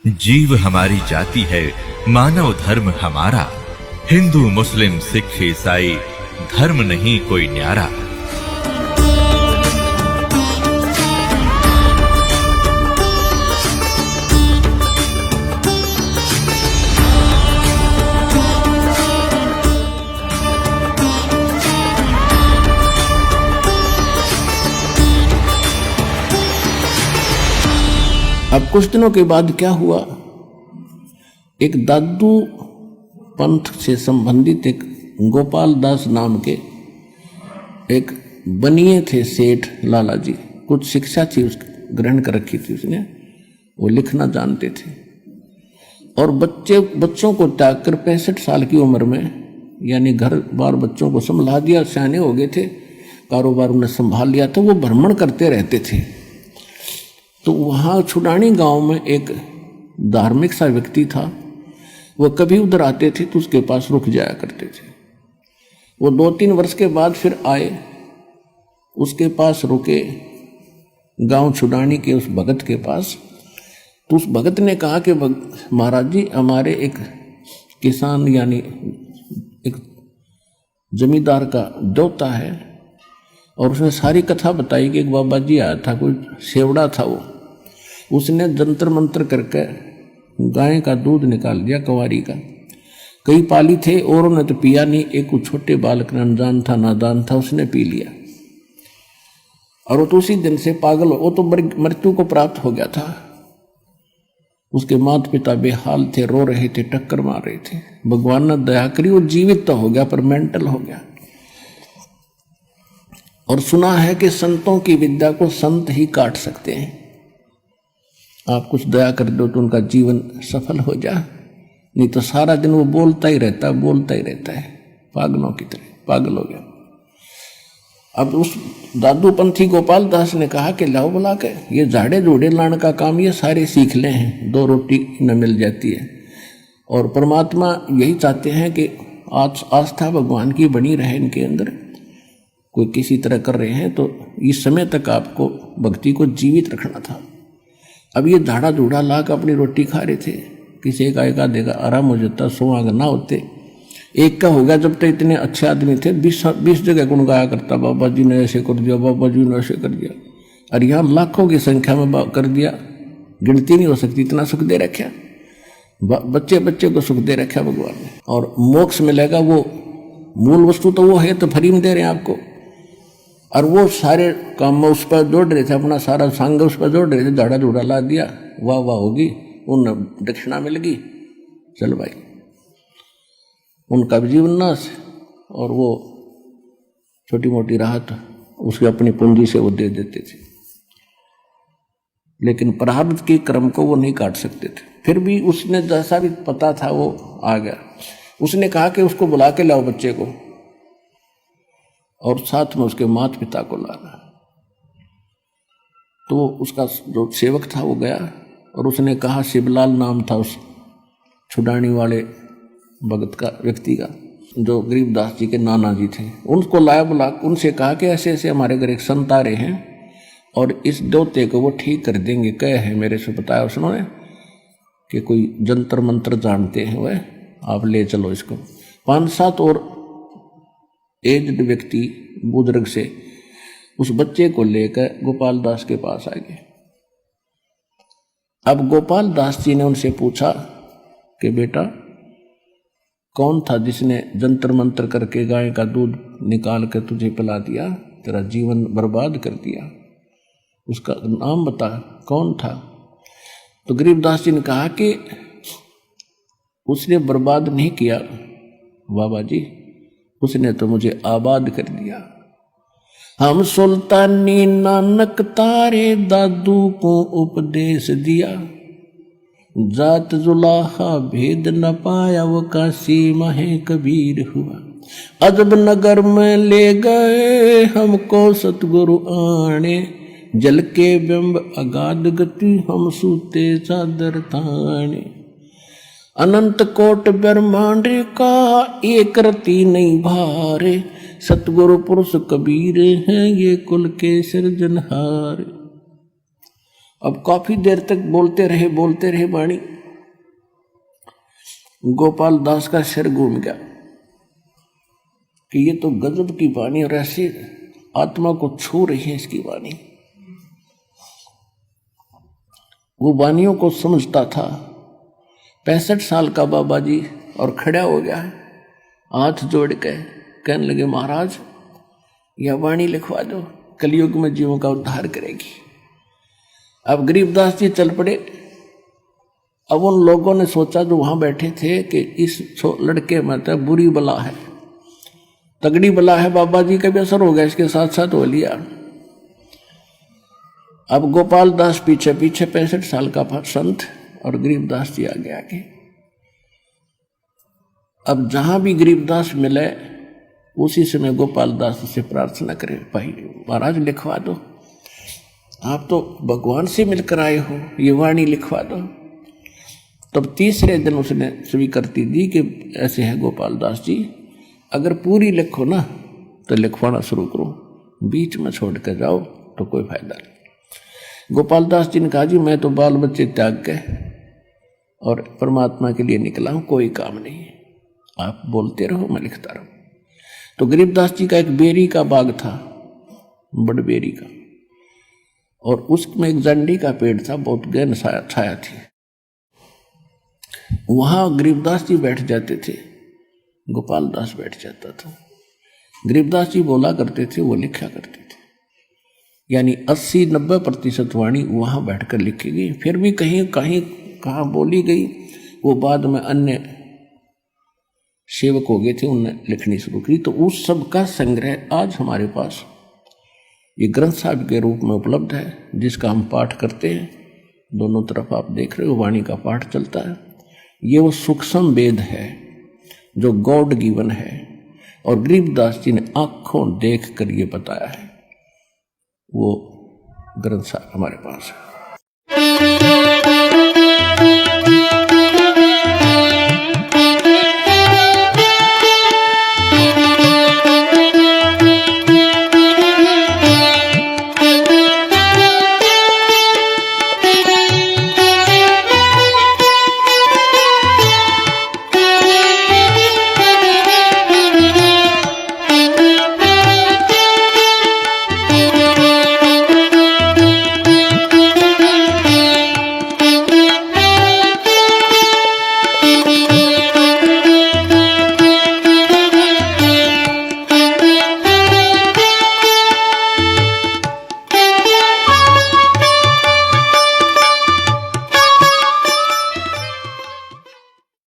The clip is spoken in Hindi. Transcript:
जीव हमारी जाति है, मानव धर्म हमारा। हिंदू मुस्लिम सिख ईसाई धर्म नहीं कोई न्यारा। अब कुछ दिनों के बाद क्या हुआ, एक दादू पंथ से संबंधित एक गोपाल दास नाम के एक बनिए थे सेठ लाला जी। कुछ शिक्षा थी ग्रहण कर रखी थी उसने, वो लिखना जानते थे और बच्चों को त्याग कर 65 साल की उम्र में यानी घर बार बच्चों को संभाल दिया, सियाने हो गए थे, कारोबार उन्हें संभाल लिया। तो वो भ्रमण करते रहते थे। तो वहाँ छुडानी गांव में एक धार्मिक सा व्यक्ति था, वो कभी उधर आते थे तो उसके पास रुक जाया करते थे। वो 2-3 वर्ष के बाद फिर आए, उसके पास रुके गांव छुडानी के उस भगत के पास। तो उस भगत ने कहा कि महाराज जी, हमारे एक किसान यानी एक जमींदार का देवता है, और उसने सारी कथा बताई कि एक बाबा जी आया था, कोई सेवड़ा था, वो उसने जंतर मंत्र करके गाय का दूध निकाल दिया, कंवारी का। कई पाली थे और उन्होंने तो पिया नहीं, एक छोटे बालक अनजान था, नादान था, उसने पी लिया और वो तो उसी दिन से पागल हो, वो तो मृत्यु को प्राप्त हो गया था। उसके माता पिता बेहाल थे, रो रहे थे, टक्कर मार रहे थे। भगवान ने दया करी, वो जीवित तो हो गया पर मेंटल हो गया। और सुना है कि संतों की विद्या को संत ही काट सकते हैं। आप कुछ दया कर दो तो उनका जीवन सफल हो जा, नहीं तो सारा दिन वो बोलता ही रहता है, पागलों की तरह पागल हो गया। अब उस दादू पंथी गोपाल दास ने कहा कि लाओ बुला के ये झाड़े जोड़े लाने का काम ये सारे सीख ले हैं, 2 रोटी न मिल जाती है। और परमात्मा यही चाहते हैं कि आस्था भगवान की बनी रहे इनके अंदर। कोई किसी तरह कर रहे हैं तो इस समय तक आपको भक्ति को जीवित रखना था। अब ये झाड़ा झूड़ा ला कर अपनी रोटी खा रहे थे, किसी का देगा आराम हो जाता, 100 आगे ना होते। एक का हो गया, जब तक इतने अच्छे आदमी थे 20 जगह गुण गाया करता, बाबा जी ने ऐसे कर दिया, बाबा जी ने ऐसे कर दिया। और यहाँ लाखों की संख्या में कर दिया, गिनती नहीं हो सकती, इतना सुख दे रखा बच्चे को सुख दे रखा भगवान ने। और मोक्ष मिलेगा, वो मूल वस्तु तो वो है, तो फ्री में दे रहे हैं आपको। और वो सारे काम में उस पर जोड़ रहे थे, अपना सारा संग उस पर जोड़ रहे थे, झाड़ा झूड़ा ला दिया, वाह वाह होगी, उन दक्षिणा मिल गई, चल भाई, उनका भी जीवन नाश। और वो छोटी मोटी राहत उसकी अपनी पूंजी से वो दे देते थे, लेकिन प्रारब्ध के क्रम को वो नहीं काट सकते थे। फिर भी उसने जैसा भी पता था वो आ गया। उसने कहा कि उसको बुला के लाओ बच्चे को, और साथ में उसके माता पिता को लाना। तो उसका जो सेवक था वो गया और उसने कहा, शिवलाल नाम था उस छुडानी वाले भगत का, व्यक्ति का, जो गरीबदास जी के नाना जी थे। उनको लाया, बुला, उनसे कहा कि ऐसे ऐसे हमारे घर एक संत आ रहे हैं और इस देवते को वो ठीक कर देंगे। कहे है मेरे से बताया उसने कि कोई जंतर मंत्र जानते हैं वह, आप ले चलो इसको। 5-7 और एज्ड व्यक्ति बुजुर्ग से उस बच्चे को लेकर गोपाल दास के पास आ गए। अब गोपाल दास जी ने उनसे पूछा कि बेटा, कौन था जिसने जंतर मंत्र करके गाय का दूध निकाल कर तुझे पिला दिया, तेरा जीवन बर्बाद कर दिया, उसका नाम बता, कौन था? तो गरीबदास जी ने कहा कि उसने बर्बाद नहीं किया बाबा जी, उसने तो मुझे आबाद कर दिया। हम सुल्तानी नानक तारे दादू को उपदेश दिया, जात जुलाहा भेद न पाया वो काशी माहे कबीर हुआ। अजब नगर में ले गए हमको सतगुरु आने, जल के बिंब अगाध गति हम सूते चादर ताने। अनंत कोट ब्रह्मांड का एक रति नहीं भारे, सतगुरु पुरुष कबीर हैं ये कुल के सिरजनहार। अब काफी देर तक बोलते रहे वाणी। गोपाल दास का सिर घूम गया कि ये तो गजब की वाणी और ऐसी आत्मा को छू रही है इसकी वाणी। वो वाणियों को समझता था। 65 साल का बाबा जी और खड़ा हो गया, हाथ जोड़ के कहने लगे, महाराज यह वाणी लिखवा दो, कलयुग में जीवों का उद्धार करेगी। अब गरीबदास जी चल पड़े। अब उन लोगों ने सोचा जो वहां बैठे थे कि इस लड़के में तो बुरी बला है, तगड़ी बला है, बाबा जी का भी असर हो गया, इसके साथ साथ हो लिया। अब गोपाल दास पीछे पीछे 65 साल का संत और गरीबदास जी आगे आगे। अब जहां भी गरीबदास मिले उसी समय गोपाल दास से प्रार्थना करे, भाई महाराज लिखवा दो, आप तो भगवान से मिलकर आए हो, ये वाणी लिखवा दो। तब तीसरे दिन उसने स्वीकृति दी कि ऐसे है गोपाल दास जी, अगर पूरी लिखो ना तो लिखवाना शुरू करो, बीच में छोड़ कर जाओ तो कोई फायदा नहीं। गोपाल दास जी ने कहा, जी मैं तो बाल बच्चे त्याग के और परमात्मा के लिए निकला हूं, कोई काम नहीं है, आप बोलते रहो मैं लिखता रहूं। तो गरीबदास जी का एक बेरी का बाग था, बड़ बेरी का, और उसमें एक जंडी का पेड़ था, बहुत गहन छाया थी। वहां गरीबदास जी बैठ जाते थे, गोपाल दास बैठ जाता था। गरीबदास जी बोला करते थे, वो लिखा करते थे, यानी 80-90% वाणी वहां बैठकर लिखी गई। फिर भी कहीं कहीं कहाँ बोली गई, वो बाद में अन्य सेवक हो गए थे, उनने लिखनी शुरू की। तो उस सब का संग्रह आज हमारे पास ये ग्रंथ साहिब के रूप में उपलब्ध है, जिसका हम पाठ करते हैं। दोनों तरफ आप देख रहे हो वाणी का पाठ चलता है। ये वो सूक्ष्म वेद है जो गॉड गिवन है, और गरीबदास जी ने आंखों देख कर ये बताया है, वो ग्रंथ साहिब हमारे पास है।